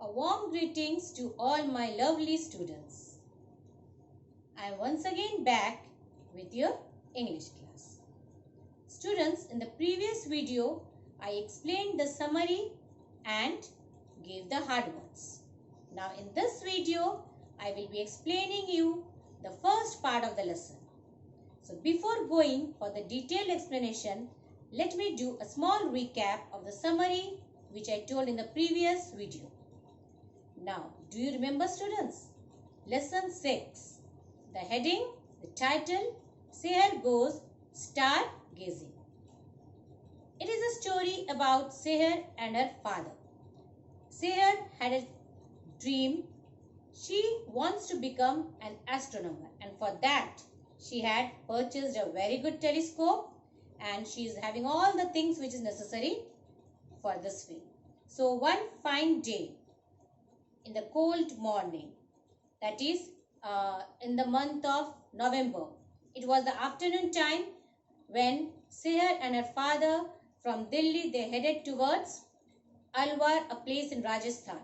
A warm greetings to all my lovely students. I am once again back with your English class. Students, in the previous video, I explained the summary and gave the hard words. Now in this video, I will be explaining you the first part of the lesson. So before going for the detailed explanation, let me do a small recap of the summary which I told in the previous video. Now, do you remember, students? Lesson 6. The heading, the title, Seher Goes Stargazing. It is a story about Seher and her father. Seher had a dream. She wants to become an astronomer, and for that she had purchased a very good telescope, and she is having all the things which is necessary for this field. So one fine day, in the cold morning, that is in the month of November, it was the afternoon time when Seher and her father from Delhi, they headed towards Alwar, a place in Rajasthan.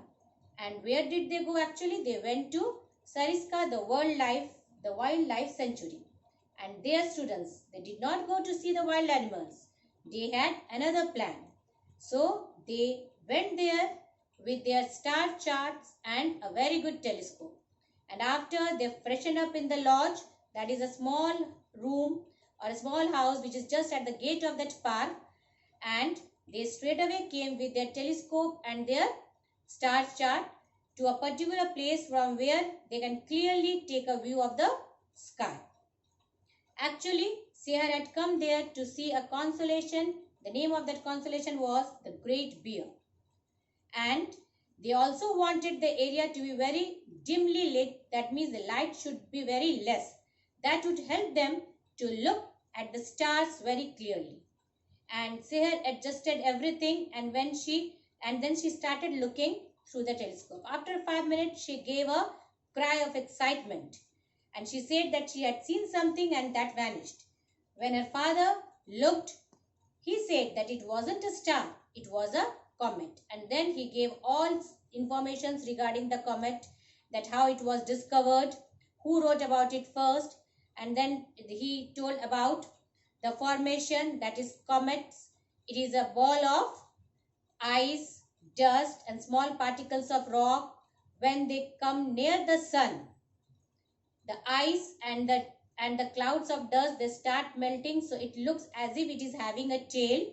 And where did they go actually? They went to Sariska, the wildlife sanctuary. And their students, they did not go to see the wild animals. They had another plan. So they went there with their star charts and a very good telescope. And after they freshened up in the lodge, that is a small room or a small house which is just at the gate of that park, and they straight away came with their telescope and their star chart to a particular place from where they can clearly take a view of the sky. Actually, Seher had come there to see a constellation. The name of that constellation was the Great Bear. And they also wanted the area to be very dimly lit. That means the light should be very less. That would help them to look at the stars very clearly. And Seher adjusted everything, and then she started looking through the telescope. After 5 minutes, she gave a cry of excitement, and she said that she had seen something and that vanished. When her father looked, he said that it wasn't a star, it was a comet. And then he gave all informations regarding the comet, that how it was discovered, who wrote about it first, and then he told about the formation, that is comets. It is a ball of ice, dust and small particles of rock. When they come near the sun, the ice and the clouds of dust, they start melting, so it looks as if it is having a tail,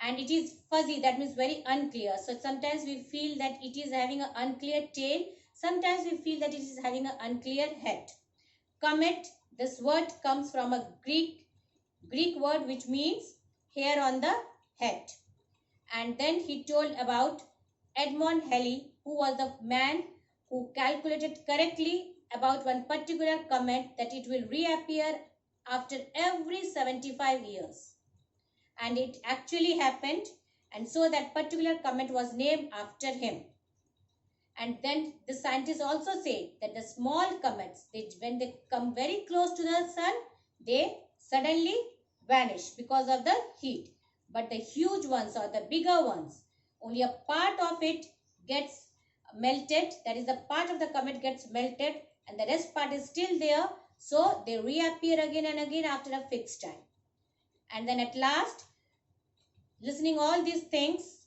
and it is fuzzy, that means very unclear. So sometimes we feel that it is having an unclear tail, sometimes we feel that it is having an unclear head. Comet, this word comes from a Greek word which means hair on the head. And then he told about Edmond Halley, who was the man who calculated correctly about one particular comet, that it will reappear after every 75 years. And it actually happened, and so that particular comet was named after him. And then the scientists also say that the small comets, when they come very close to the sun, they suddenly vanish because of the heat. But the huge ones or the bigger ones, only a part of it gets melted, that is the part of the comet gets melted, and the rest part is still there, so they reappear again and again after a fixed time. And then at last, listening all these things,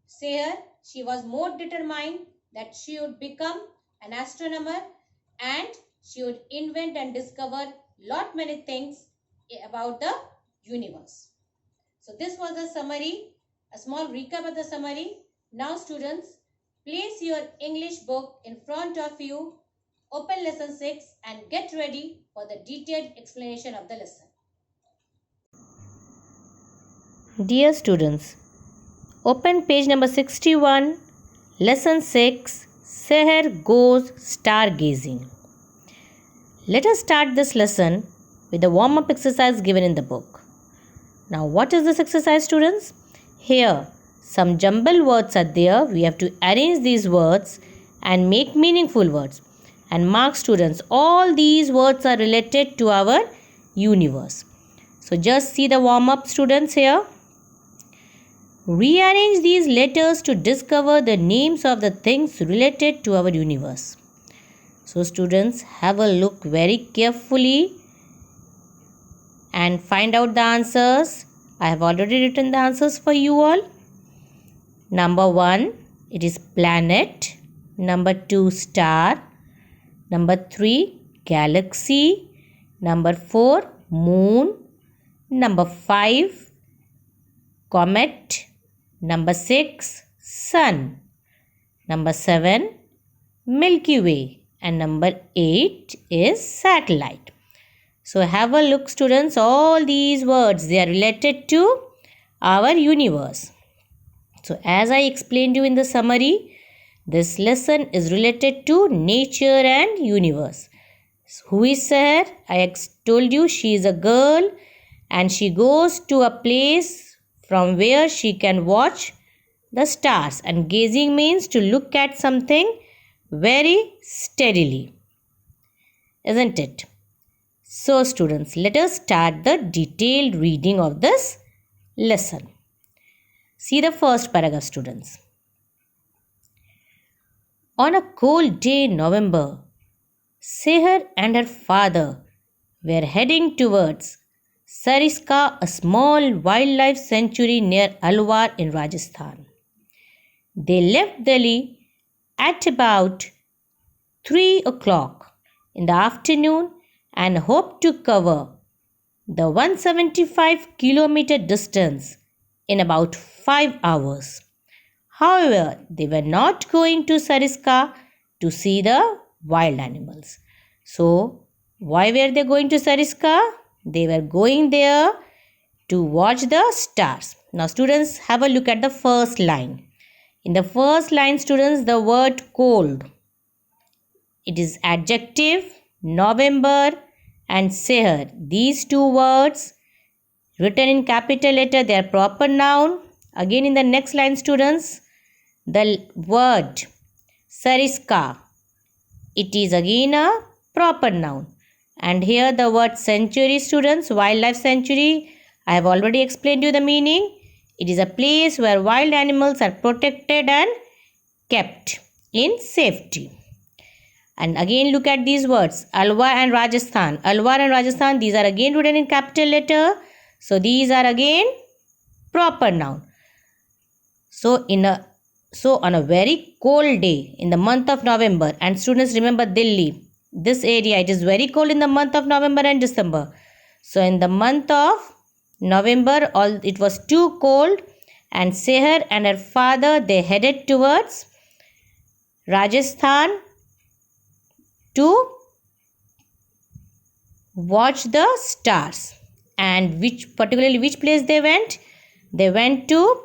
Seher, she was more determined that she would become an astronomer, and she would invent and discover lot many things about the universe. So this was the summary, a small recap of the summary. Now students, place your English book in front of you, open lesson 6 and get ready for the detailed explanation of the lesson. Dear students, open page number 61, lesson 6, Seher Goes Stargazing. Let us start this lesson with the warm-up exercise given in the book. Now what is this exercise, students? Here some jumbled words are there. We have to arrange these words and make meaningful words. And mark, students, all these words are related to our universe. So just see the warm-up, students, here. Rearrange these letters to discover the names of the things related to our universe. So students, have a look very carefully and find out the answers. I have already written the answers for you all. Number 1, it is planet. Number 2, star. Number 3, galaxy. Number 4, moon. Number 5, comet. Number 6, sun. Number 7, Milky Way. And number 8 is satellite. So have a look students, all these words, they are related to our universe. So as I explained you in the summary, this lesson is related to nature and universe. So who is Seher? I told you she is a girl and she goes to a place from where she can watch the stars, and gazing means to look at something very steadily, isn't it? So students, let us start the detailed reading of this lesson. See the first paragraph students. On a cold day in November, Seher and her father were heading towards Sariska, a small wildlife sanctuary near Alwar in Rajasthan. They left Delhi at about 3 o'clock in the afternoon and hoped to cover the 175-kilometer distance in about 5 hours. However, they were not going to Sariska to see the wild animals. So, why were they going to Sariska? They were going there to watch the stars. Now, students, have a look at the first line. In the first line, students, the word cold. It is adjective, November and Seher. These two words written in capital letter, they are proper noun. Again in the next line students, the word Sariska, it is again a proper noun. And here the word sanctuary students, wildlife sanctuary, I have already explained you the meaning. It is a place where wild animals are protected and kept in safety. And again look at these words, Alwar and Rajasthan. Alwar and Rajasthan, these are again written in capital letter. So these are again proper noun. So on a very cold day in the month of November, and students remember Delhi, this area, it is very cold in the month of November and December. So in the month of November, it was too cold, and Seher and her father, they headed towards Rajasthan to watch the stars. And particularly which place they went? They went to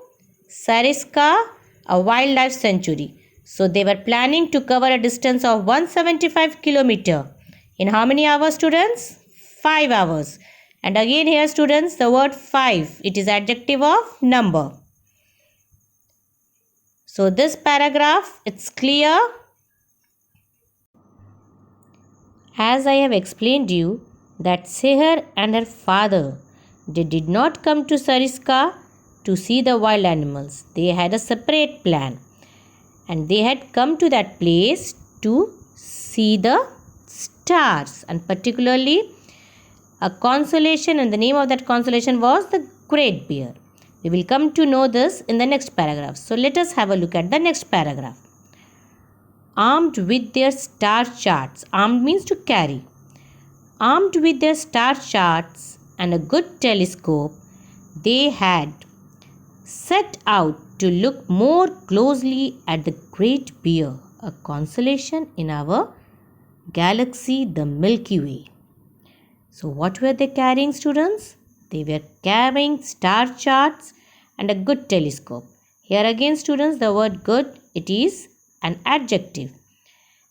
Sariska, a wildlife sanctuary. So they were planning to cover a distance of 175 kilometers. In how many hours, students? 5 hours. And again here students, the word 5, it is adjective of number. So this paragraph, it's clear. As I have explained you that Seher and her father, they did not come to Sariska to see the wild animals. They had a separate plan. And they had come to that place to see the stars, and particularly a constellation, and the name of that constellation was the Great Bear. We will come to know this in the next paragraph. So let us have a look at the next paragraph. Armed with their star charts, armed means to carry. Armed with their star charts and a good telescope, they had set out to look more closely at the Great Bear, a constellation in our galaxy, the Milky Way. So what were they carrying, students? They were carrying star charts and a good telescope. Here again, students, the word good, it is an adjective.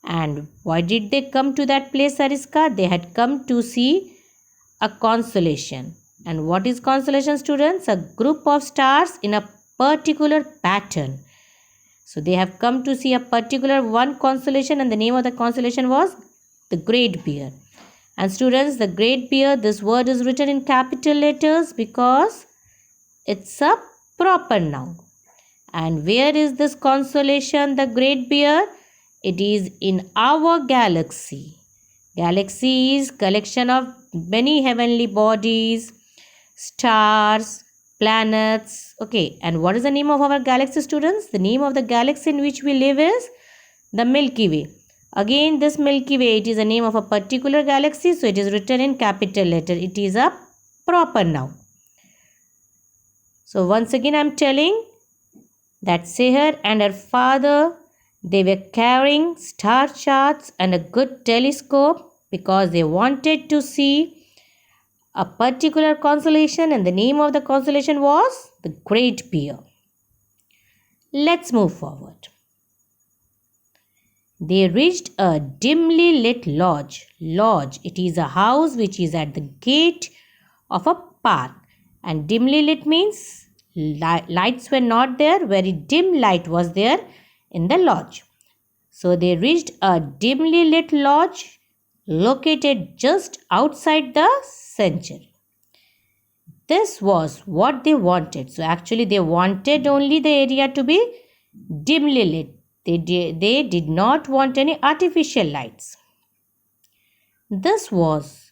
And why did they come to that place, Sariska? They had come to see a constellation. And what is constellation, students? A group of stars in a particular pattern. So they have come to see a particular one constellation, and the name of the constellation was the Great Bear. And students, the Great Bear, this word is written in capital letters because it's a proper noun. And where is this constellation, the Great Bear? It is in our galaxy. Galaxy is collection of many heavenly bodies, stars, planets. Okay, and what is the name of our galaxy, students? The name of the galaxy in which we live is the Milky Way. Again, this Milky Way, it is the name of a particular galaxy, so it is written in capital letter. It is a proper noun. So once again I am telling that Seher and her father, they were carrying star charts and a good telescope because they wanted to see a particular constellation, and the name of the constellation was the Great Bear. Let's move forward. They reached a dimly lit lodge. Lodge, it is a house which is at the gate of a park. And dimly lit means lights were not there, very dim light was there in the lodge. So they reached a dimly lit lodge located just outside the sanctuary. This was what they wanted. So actually they wanted only the area to be dimly lit. They did not want any artificial lights. This was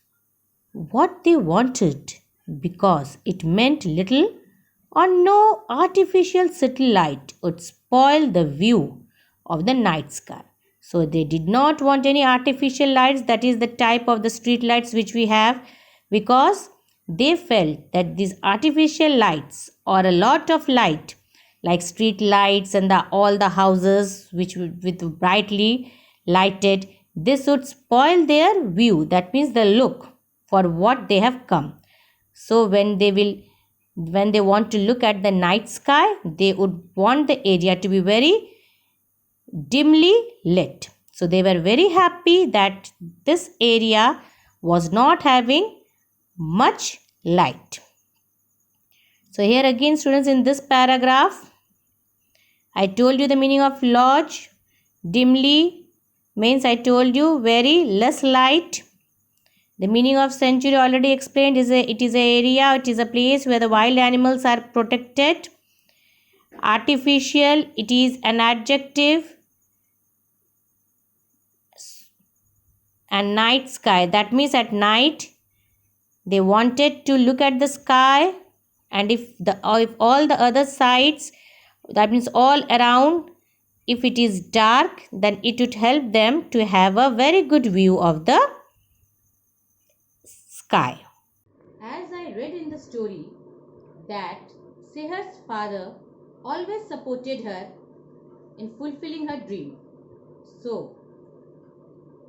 what they wanted because it meant little or no artificial city light would spoil the view of the night sky. So they did not want any artificial lights, that is the type of the street lights which we have, because they felt that these artificial lights or a lot of light like street lights and all the houses which with brightly lighted, this would spoil their view, that means the look for what they have come. So when they want to look at the night sky, they would want the area to be very dimly lit. So they were very happy that this area was not having much light. So here again, students, in this paragraph, I told you the meaning of lodge. Dimly means I told you very less light. The meaning of sanctuary already explained. It is an area, it is a place where the wild animals are protected. Artificial, it is an adjective. And night sky, that means at night they wanted to look at the sky, and if all the other sides, that means all around, if it is dark, then it would help them to have a very good view of the sky. As I read in the story that Seher's father always supported her in fulfilling her dream. So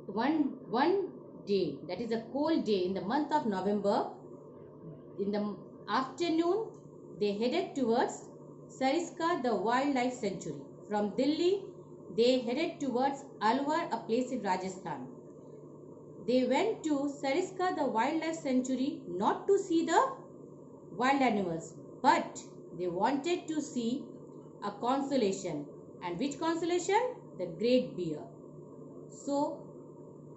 one day, that is a cold day in the month of November, in the afternoon, they headed towards Sariska, the wildlife sanctuary. From Delhi, they headed towards Alwar, a place in Rajasthan. They went to Sariska, the wildlife sanctuary, not to see the wild animals, but they wanted to see a constellation. And which constellation? The Great Bear. So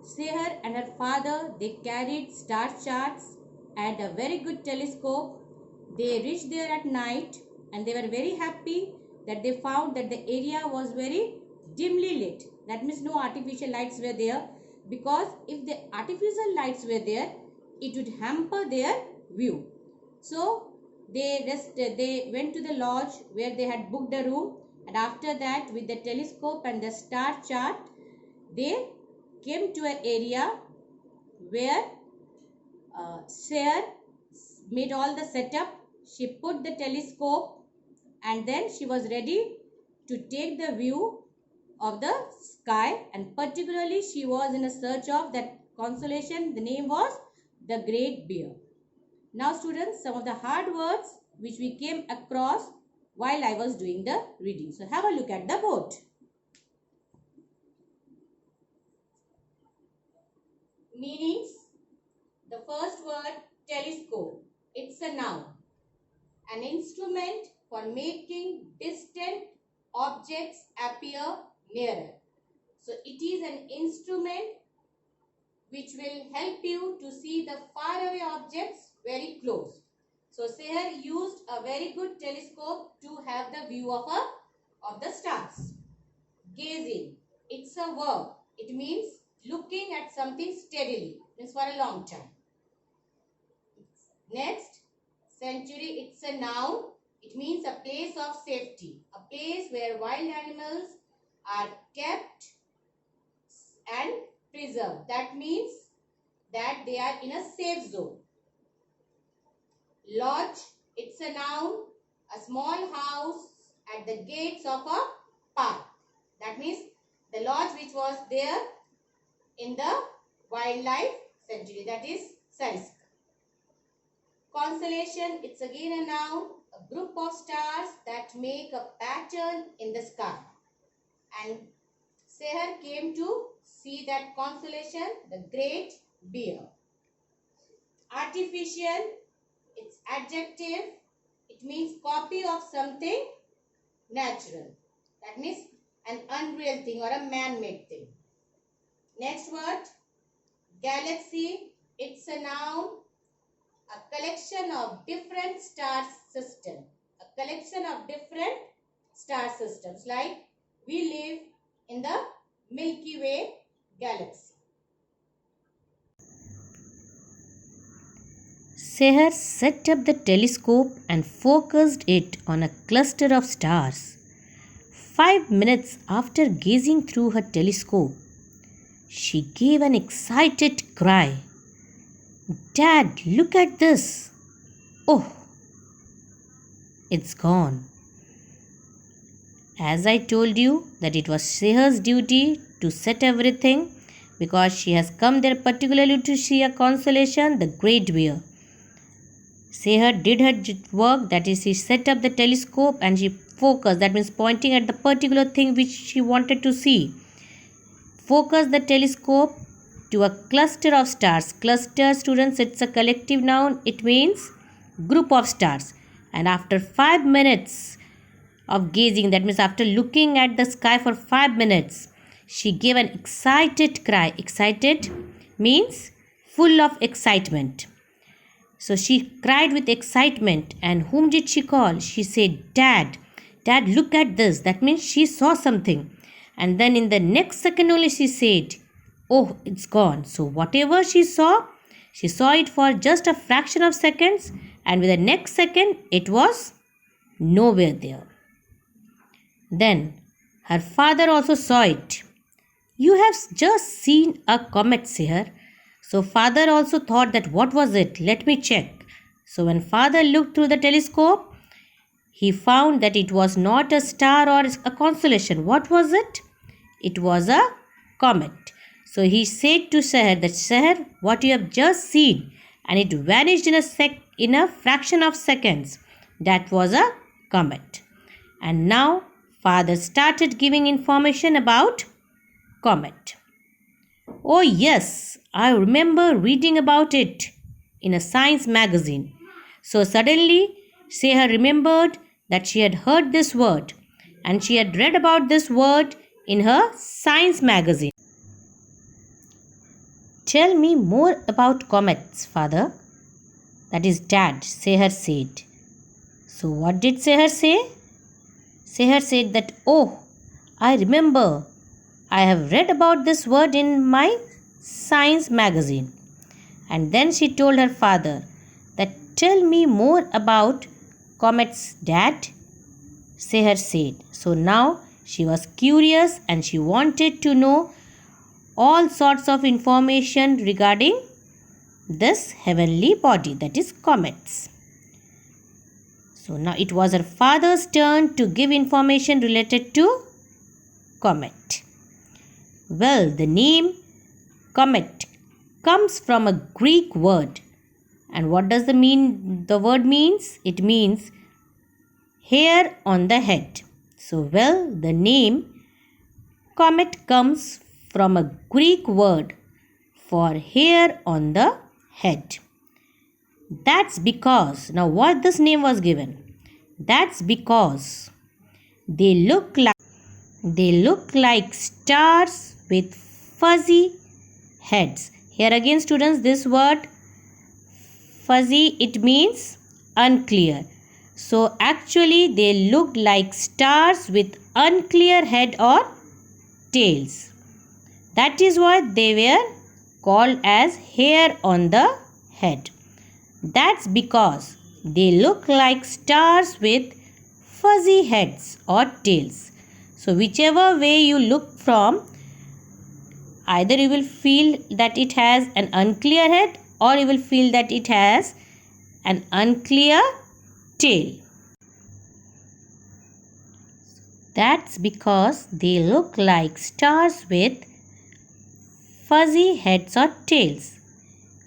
Seher and her father, they carried star charts and a very good telescope. They reached there at night and they were very happy that they found that the area was very dimly lit. That means no artificial lights were there, because if the artificial lights were there, it would hamper their view. So they went to the lodge where they had booked a room, and after that, with the telescope and the star chart, they came to an area where Seher made all the setup. She put the telescope and then she was ready to take the view of the sky, and particularly she was in a search of that constellation. The name was the Great Bear. Now students, some of the hard words which we came across while I was doing the reading. So have a look at the board. Meanings. The first word, telescope. It's a noun. An instrument for making distant objects appear nearer. So it is an instrument which will help you to see the faraway objects very close. So Seher used a very good telescope to have the view of a of the stars. Gazing, it's a verb. It means looking at something steadily, means for a long time. Next, sanctuary, it's a noun. It means a place of safety, a place where wild animals are kept and preserved. That means that they are in a safe zone. Lodge, it's a noun, a small house at the gates of a park. That means the lodge which was there in the wildlife sanctuary, that is Sariska. Constellation, it's again a noun, a group of stars that make a pattern in the sky. And Seher came to see that constellation, the Great Bear. Artificial, it's adjective. It means copy of something natural. That means an unreal thing or a man-made thing. Next word, galaxy. It's a noun, a collection of different star systems. A collection of different star systems. Like we live in the Milky Way galaxy. Seher set up the telescope and focused it on a cluster of stars. 5 minutes after gazing through her telescope, she gave an excited cry. "Dad, look at this! Oh, it's gone." As I told you that it was Seher's duty to set everything because she has come there particularly to see a constellation, the Great Bear. Seher did her work, that is, she set up the telescope and she focused, that means pointing at the particular thing which she wanted to see. Focus the telescope to a cluster of stars. Cluster, students, it's a collective noun. It means group of stars. And after 5 minutes of gazing, that means after looking at the sky for 5 minutes, she gave an excited cry. Excited means full of excitement. So she cried with excitement. And whom did she call? She said, "Dad, Dad, look at this." That means she saw something. And then in the next second only she said, "Oh, it's gone." So whatever she saw it for just a fraction of seconds. And with the next second, it was nowhere there. Then her father also saw it. "You have just seen a comet, Seher." So father also thought that what was it? Let me check. So when father looked through the telescope, he found that it was not a star or a constellation. What was it? It was a comet. So he said to Seher that, "Seher, what you have just seen, and it vanished in a fraction of seconds, that was a comet." And now father started giving information about comet. "Oh yes, I remember reading about it in a science magazine." So suddenly Seher remembered that she had heard this word and she had read about this word in her science magazine. "Tell me more about comets, father." That is, Dad, Seher said. So what did Seher say? Seher said that, "Oh, I remember. I have read about this word in my science magazine." And then she told her father that, "Tell me more about comets, Dad." Seher said. So now she was curious and she wanted to know all sorts of information regarding this heavenly body, that is comets. So now it was her father's turn to give information related to comet. Well, the name comet comes from a Greek word. And what does the word means? It means hair on the head. So, well, the name comet comes from a Greek word for hair on the head. That's because, now what this name was given? That's because they look like stars with fuzzy heads. Here again, students, this word fuzzy, it means unclear. So actually they looked like stars with unclear head or tails. That is why they were called as hair on the head. That's because they look like stars with fuzzy heads or tails. So whichever way you look from, either you will feel that it has an unclear head or you will feel that it has an unclear tail. That's because they look like stars with fuzzy heads or tails.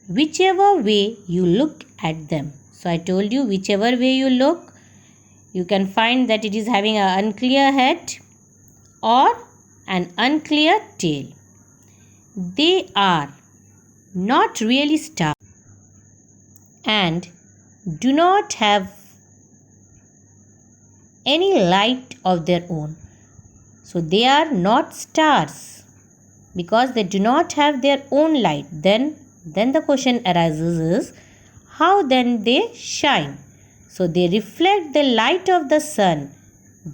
Whichever way you look at them. So I told you, whichever way you look, you can find that it is having an unclear head or an unclear tail. They are not really stars and do not have any light of their own. So they are not stars because they do not have their own light. Then the question arises is, how then they shine? So they reflect the light of the sun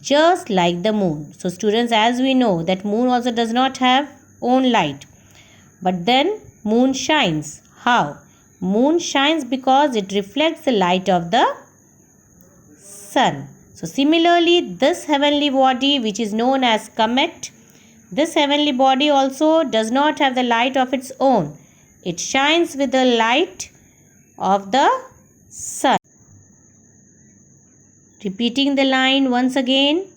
just like the moon. So students, as we know that moon also does not have own light. But then moon shines. How? Moon shines because it reflects the light of the sun. So similarly, this heavenly body which is known as comet, this heavenly body also does not have the light of its own. It shines with the light of the sun. Repeating the line once again,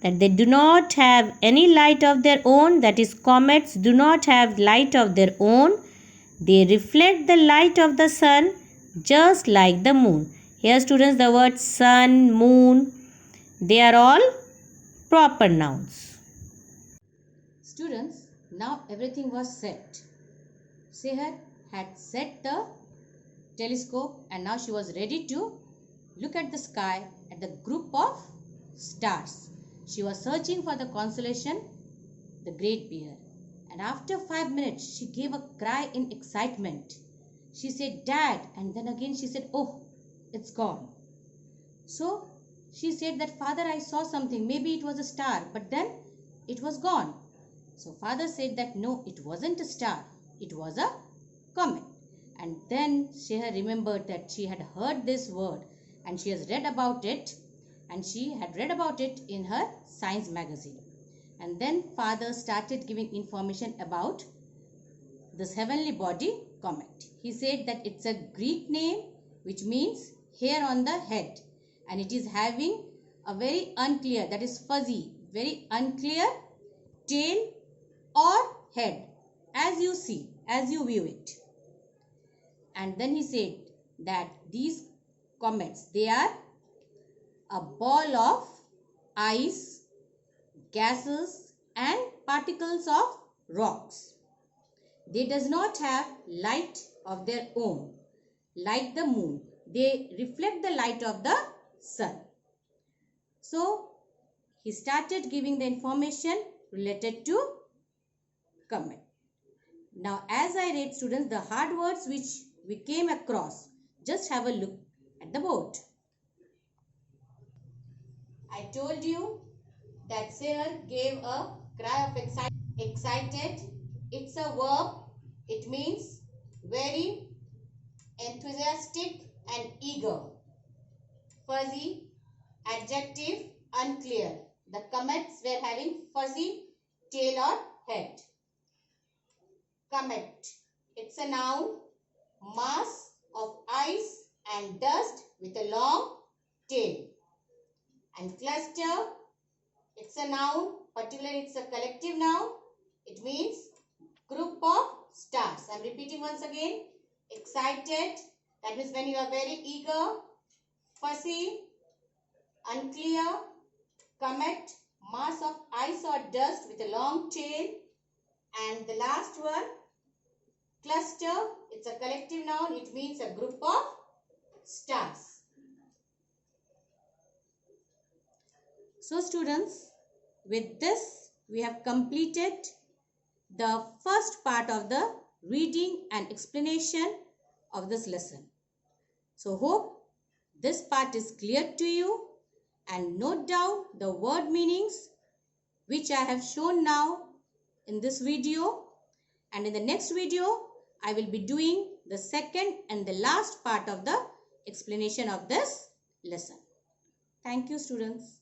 that they do not have any light of their own, that is comets do not have light of their own. They reflect the light of the sun just like the moon. Here students, the words sun, moon, they are all proper nouns. Students, now everything was set. Seher had set the telescope and now she was ready to look at the sky at the group of stars. She was searching for the constellation, the Great Bear. And after 5 minutes, she gave a cry in excitement. She said, "Dad," and then again she said, "Oh, it's gone." So she said that, "Father, I saw something. Maybe it was a star, but then it was gone." So father said that no, it wasn't a star. It was a comet. And then Seher remembered that she had heard this word and she has read about it, and she had read about it in her science magazine. And then father started giving information about this heavenly body comet. He said that it's a Greek name which means hair on the head, and it is having a very unclear, that is fuzzy, very unclear tail or head, as you see, as you view it. And then he said that these comets, they are a ball of ice, gases and particles of rocks. They does not have light of their own like the moon. They reflect the light of the sun. So he started giving the information related to comet. Now as I read students the hard words which we came across, just have a look at the board. I told you that Seher gave a cry of excited. It's a verb. It means very enthusiastic and eager. Fuzzy, adjective, unclear. The comets were having fuzzy tail or head. Comet. It's a noun, mass of ice and dust with a long tail. And cluster, it's a noun, particularly it's a collective noun. It means group of stars. I'm repeating once again. Excited, that means when you are very eager. Fuzzy, unclear. Comet, mass of ice or dust with a long tail. And the last one, cluster, it's a collective noun. It means a group of stars. So students, with this we have completed the first part of the reading and explanation of this lesson. So hope this part is clear to you, and note down the word meanings which I have shown now in this video, and in the next video I will be doing the second and the last part of the explanation of this lesson. Thank you, students.